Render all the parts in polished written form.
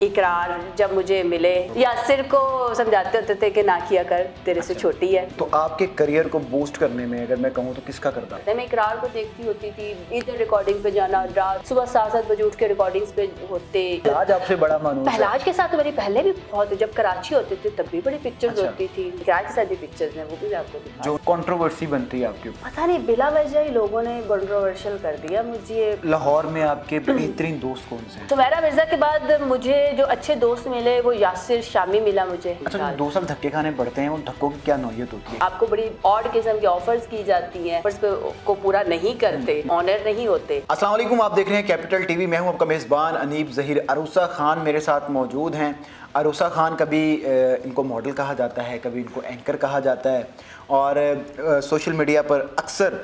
इकरार जब मुझे मिले, यासिर को समझाते होते थे कि ना किया कर, तेरे से छोटी है। तो आपके करियर को बूस्ट करने में अगर मैं कहूँ तो किसका करता है? मैं इकरार को देखती होती थी, इधर रिकॉर्डिंग पे जाना, रात सुबह 7-7 बजे उठ के रिकॉर्डिंग्स पे होते। पहलाज आपसे बड़ा मानूस है। पहलाज के साथ तो मेरी पहले भी बहुत, जब कराची होते थे तब भी बड़ी पिक्चर्स होती थी। इकरार के साथ भी पिक्चर्स हैं, वो भी मैं आपको दिखा। जो कंट्रोवर्सी बनती है आपके ऊपर, पता नहीं बिला वजह ही लोगों ने कंट्रोवर्शियल कर दिया मुझे। लाहौर में आपके बेहतरीन दोस्त कौन से हैं? सुमैरा मिर्जा के बाद मुझे जो अच्छे दोस्त मिले वो यासिर शामी मिला मुझे। अच्छा, 2 साल धक्के खाने पड़ते हैं, वो धक्कों की क्या नौयत होती है? आपको बड़ी ऑड किस्म की ऑफर्स की जाती हैं, ऑफर्स को पूरा नहीं करते, ऑनर नहीं होते। अस्सलाम वालेकुम, आप देख रहे हैं कैपिटल टीवी। मैं हूं आपका मेज़बान अनीब ज़हीर। अरूसा खान मेरे साथ मौजूद हैं। अरूसा खान कभी इनको मॉडल कहा जाता है, कभी इनको एंकर कहा जाता है और सोशल मीडिया पर अक्सर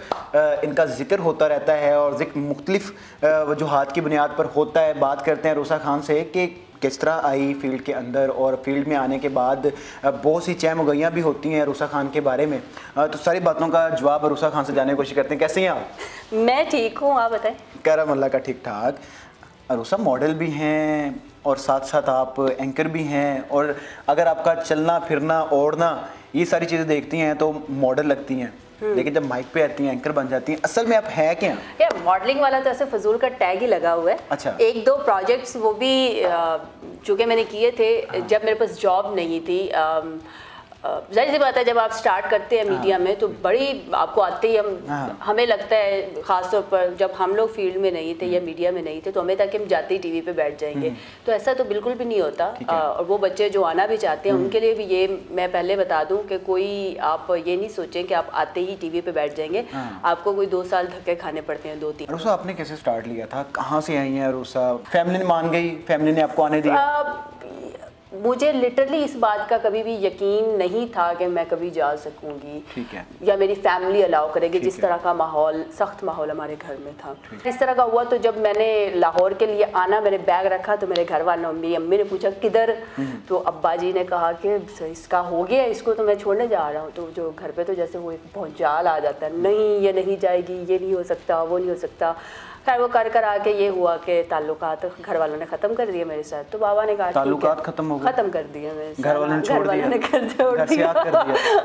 इनका ज़िक्र होता रहता है और ज़िक्र मुख्तलिफ़ वजूहात की बुनियाद पर होता है। बात करते हैं अरूसा खान से कि किस तरह आई फील्ड के अंदर और फील्ड में आने के बाद बहुत सी चहमुगैयाँ भी होती हैं अरूसा खान के बारे में। तो सारी बातों का जवाब अरूसा खान से जानने की कोशिश करते हैं। कैसे हैं आप? मैं ठीक हूँ, आप बताएं। करम अल्लाह का ठीक ठाक। अरूसा मॉडल भी हैं और साथ साथ आप एंकर भी हैं, और अगर आपका चलना फिरना ओढ़ना ये सारी चीज़ें देखती हैं तो मॉडल लगती हैं, लेकिन जब माइक पे आती हैं एंकर बन जाती हैं। असल में आप है क्या? यार मॉडलिंग वाला तो ऐसे फजूल का टैग ही लगा हुआ है। अच्छा। 1-2 प्रोजेक्ट्स वो भी चूँकि मैंने किए थे जब मेरे पास जॉब नहीं थी। जाहिर सी बात है, जब आप स्टार्ट करते हैं मीडिया में तो बड़ी आपको आते ही हमें लगता है, ख़ासतौर पर जब हम लोग फील्ड में नहीं थे या मीडिया में नहीं थे तो हमें था कि हम जाते ही टीवी पे बैठ जाएंगे। तो ऐसा तो बिल्कुल भी नहीं होता। और वो बच्चे जो आना भी चाहते हैं उनके लिए भी ये मैं पहले बता दूं कि कोई आप ये नहीं सोचें कि आप आते ही टीवी पे बैठ जाएंगे। आपको कोई 2 साल धक्के खाने पड़ते हैं, 2-3। अरूसा आपने कैसे स्टार्ट लिया था, कहाँ से आई हैं अरूसा? फैमिली ने मान गई, फैमिली ने आपको आने दिया? मुझे लिटरली इस बात का कभी भी यकीन नहीं था कि मैं कभी जा सकूंगी, ठीक है, या मेरी फैमिली अलाउ करेगी। जिस तरह का माहौल, सख्त माहौल हमारे घर में था, इस तरह का हुआ। तो जब मैंने लाहौर के लिए आना, मैंने बैग रखा तो मेरे घर वालों, मेरी अम्मी ने पूछा किधर, तो अब्बा जी ने कहा कि इसका हो गया, इसको तो मैं छोड़ने जा रहा हूँ। तो जो घर पे तो जैसे वो एक भौचाल आ जाता है, नहीं ये नहीं जाएगी, ये नहीं हो सकता, वो नहीं हो सकता। खैर वो कर आके ये हुआ कि ताल्लुकात घर वालों ने ख़त्म कर दिए मेरे साथ। तो बाबा ने कहा ताल्लुकात ख़त्म कर दिए मेरे साथ, घर वालों ने छोड़ दिया।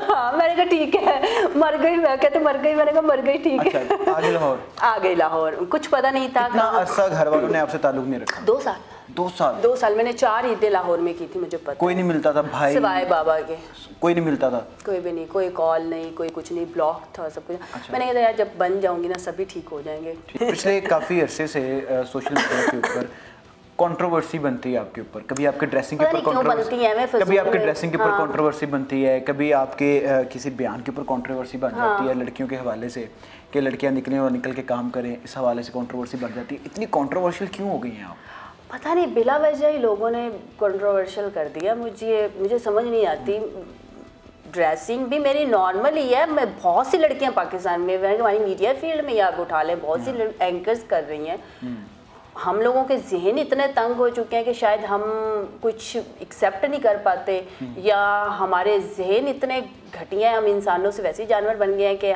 हाँ, मैंने कहा ठीक है, मर गई। मैं कहते मर गई, मैंने कहा मर गई, ठीक है। अच्छा, आगे लाहौर आ गई लाहौर। कुछ पता नहीं था। कितना अरसा घर वालों ने आपसे ताल्लुक नहीं रखा? 2 साल। 2 साल मैंने 4 ईदें लाहौर में की थी, मुझे पता। कोई नहीं मिलता था भाई सिवाय बाबा के? कोई नहीं मिलता था, कोई भी नहीं, कोई कॉल नहीं, कोई कुछ नहीं, ब्लॉक था सब कुछ। अच्छा। मैंने कहा यार जब बन जाऊंगी ना सभी ठीक हो जाएंगे। पिछले काफ़ी अरसे से सोशल मीडिया के ऊपर कंट्रोवर्सी बनती है आपके ऊपर। कभी आपके ड्रेसिंग के ऊपर कंट्रोवर्सी, कभी आपके ड्रेसिंग के ऊपर कंट्रोवर्सी बनती है, कभी आपके किसी बयान के ऊपर कंट्रोवर्सी बन जाती है लड़कियों के हवाले से कि लड़कियां निकलें और निकल के काम करें, इस हवाले से कंट्रोवर्सी बन जाती है। इतनी कंट्रोवर्शियल क्यों हो गई हैं आप? पता नहीं बिला वजह ही लोगों ने कंट्रोवर्शियल कर दिया। मुझे समझ नहीं आती। ड्रेसिंग भी मेरी नॉर्मल ही है। मैं बहुत सी लड़कियां पाकिस्तान में, हमारी मीडिया फील्ड में आप उठा लें, बहुत सी एंकर्स कर रही हैं। हम लोगों के जहन इतने तंग हो चुके हैं कि शायद हम कुछ एक्सेप्ट नहीं कर पाते, या हमारे जहन इतने घटिया हैं, हम इंसानों से वैसे ही जानवर बन गए हैं कि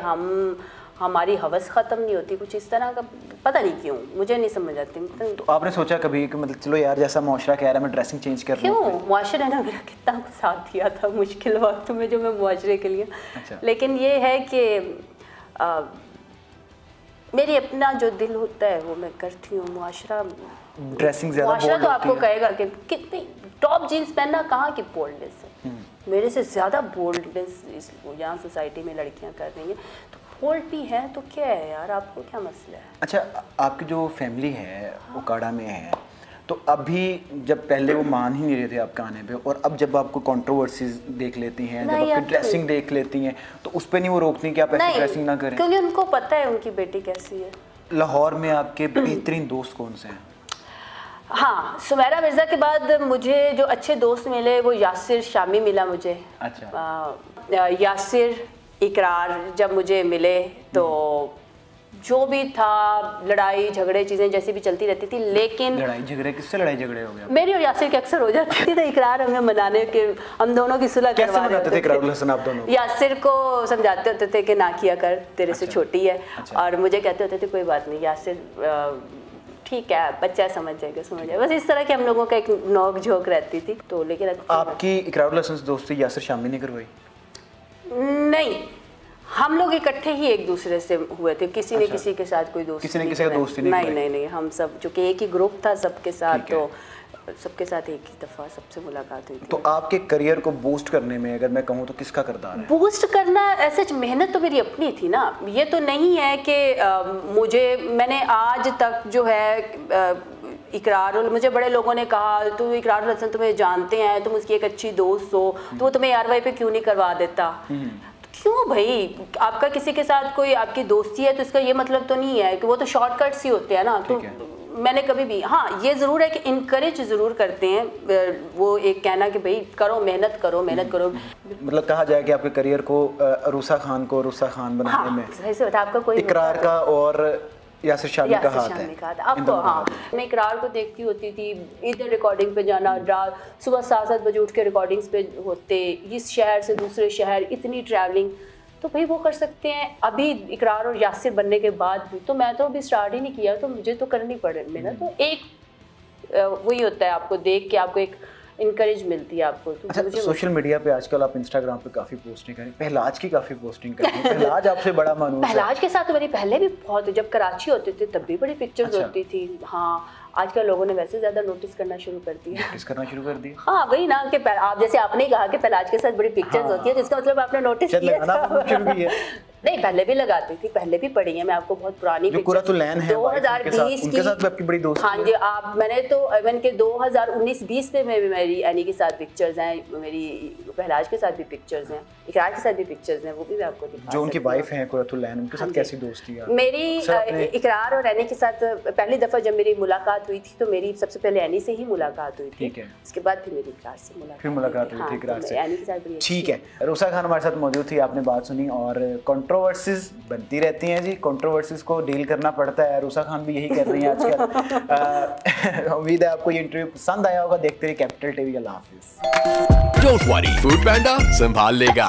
हमारी हवस ख़त्म नहीं होती। कुछ इस तरह का पता नहीं क्यों, मुझे नहीं समझ आती। तो आपने सोचा कभी कि मतलब चलो यार जैसा मुआशरा कह रहा है मैं ड्रेसिंग चेंज कर रहा हूँ? क्यों, मुआशरे ने मेरा कितना साथ दिया था मुश्किल वक्त में, जो मैं मुआशरे के लिए। अच्छा। लेकिन ये है कि मेरी अपना जो दिल होता है वो मैं करती हूँ। मुआशरा ड्रेसिंग ज़्यादा मुआशरा तो आपको कहेगा कि कितनी टॉप जीन्स पहनना कहाँ की बोल्डनेस है। मेरे से ज़्यादा बोल्डनेस यहाँ सोसाइटी में लड़कियाँ कर रही हैं। तो बोल्ड भी है तो क्या है यार, आपको क्या मसला है? अच्छा, आपकी जो फैमिली है उकाड़ा में है, तो अभी जब पहले वो मान ही नहीं रहे थे आपके आने पे, और अब जब आपको कंट्रोवर्सीज देख लेती हैं, जब आपकी ड्रेसिंग देख लेती हैं, तो उस पर नहीं वो रोकती कि आप ऐसी ड्रेसिंग ना करें? क्योंकि उनको पता है उनकी बेटी कैसी है। लाहौर में आपके बेहतरीन दोस्त कौन से हैं? हाँ, सुमैरा मिर्ज़ा के बाद मुझे जो अच्छे दोस्त मिले वो यासिर शामी मिला मुझे। अच्छा। यासिर, इकरार जब मुझे मिले तो जो भी था, लड़ाई झगड़े चीज़ें जैसी भी चलती रहती थी, लेकिन लड़ाई झगड़े किससे लड़ाई झगड़े हो गया? मेरी और यासिर के अक्सर हो जाती थी। तो इकरार हमें मनाने के, हम दोनों की सुलह करवा रहे थे। आप दोनों यासिर को समझाते होते थे कि ना किया कर, तेरे से छोटी है। और मुझे कहते होते थे कोई बात नहीं यासिर, ठीक है बच्चा समझ जाएगा, बस इस तरह की हम लोगों का एक नोक झोंक रहती थी। तो लेकिन आपकी इकरारुल हसन से दोस्ती यासिर शामी ने करवाई? नहीं, हम लोग इकट्ठे ही एक दूसरे से हुए थे, किसी ने किसी के साथ कोई दोस्ती, किसी ने किसी का दोस्ती नहीं, हम सब चूंकि एक ही ग्रुप था सबके साथ, तो सबके साथ एक ही दफ़ा सबसे मुलाकात हुई थी। तो आपके करियर को बूस्ट करने में अगर मैं कहूँ तो किसका किरदार है? बूस्ट करना ऐसे मेहनत तो मेरी अपनी थी ना, ये तो नहीं है कि मैंने आज तक जो है इकरारुल, मुझे बड़े लोगों ने कहा तू इकरारुल हसन तुम्हें जानते हैं, तुम उसकी एक अच्छी दोस्त हो, तो वो तुम्हें ARY पे क्यों नहीं करवा देता? क्यों भाई, आपका किसी के साथ कोई आपकी दोस्ती है तो इसका ये मतलब तो नहीं है कि वो तो शॉर्टकट्स ही होते हैं ना। तो मैंने कभी भी, हाँ ये ज़रूर है कि इनकरेज ज़रूर करते हैं, वो एक कहना कि भाई करो मेहनत करो। मतलब कहा जाए कि आपके करियर को अरूसा खान बनाने में सही से बता, आपका कोई इकरार का और यासिर शामी का हाथ है आपको। हाँ, मैं इकरार को देखती होती थी, इधर रिकॉर्डिंग पे जाना, रात सुबह 7 बजे उठ के रिकॉर्डिंग्स पे होते, इस शहर से दूसरे शहर, इतनी ट्रैवलिंग, तो भाई वो कर सकते हैं। अभी इकरार और यासिर बनने के बाद भी तो मैं तो अभी स्टार्ट ही नहीं किया, तो मुझे तो करनी पड़े। मेरा तो एक वही होता है, आपको देख के आपको एक इनकरेज मिलती है आपको। तो अच्छा, सोशल मीडिया पे आजकल आप इंस्टाग्राम पे काफ़ी पोस्टिंग करें, पहलाज की काफ़ी पोस्टिंग करें, पहलाज आपसे बड़ा मानूस है। पहलाज के साथ तो मेरी पहले भी बहुत, जब कराची होते थे तब भी बड़ी पिक्चर्स होती थी। हाँ, आजकल लोगों ने वैसे ज़्यादा नोटिस करना शुरू कर दिया। हाँ वही ना कि आप जैसे आपने कहा कि पहलाज के साथ बड़ी पिक्चर्स होती है, तो इसका मतलब आपने नोटिस किया। नहीं, पहले भी लगाती थी, पहले भी पड़ी है। मैं आपको बहुत पुरानी 2020 की आपकी बड़ी दोस्ती। हाँ जी, आप मैंने तो इवन के 2019-20 में मेरी एनी के साथ पिक्चर्स हैं, मेरी पहलाज के साथ भी पिक्चर्स हैं, इकरार के साथ भी पिक्चर्स हैं, वो भी मैं आपको दिखा। जो उनकी वाइफ हैं कुरतुल लैन, उनके साथ कैसी दोस्ती है मेरी? इकरार और एनी के साथ पहली दफ़ा जब मेरी मुलाकात हुई थी तो मेरी सबसे पहले एनी से ही मुलाकात हुई थी, उसके बाद फिर मेरी इकरार से मुलाकात हुई थी, इकरार से, एनी के साथ भी। ठीक है, अरूसा खान हमारे साथ मौजूद थी, आपने बात सुनी, और कंट्रोवर्सीज बनती रहती हैं जी, कंट्रोवर्सीज को डील करना पड़ता है, अरूसा खान भी यही कर रही हैं आजकल। उम्मीद है आपको ये इंटरव्यू पसंद आया होगा। देखते रहिए कैपिटल टीवी। अल्लाह हाफिज़। डोंट वरी, फूड पांडा संभाल लेगा।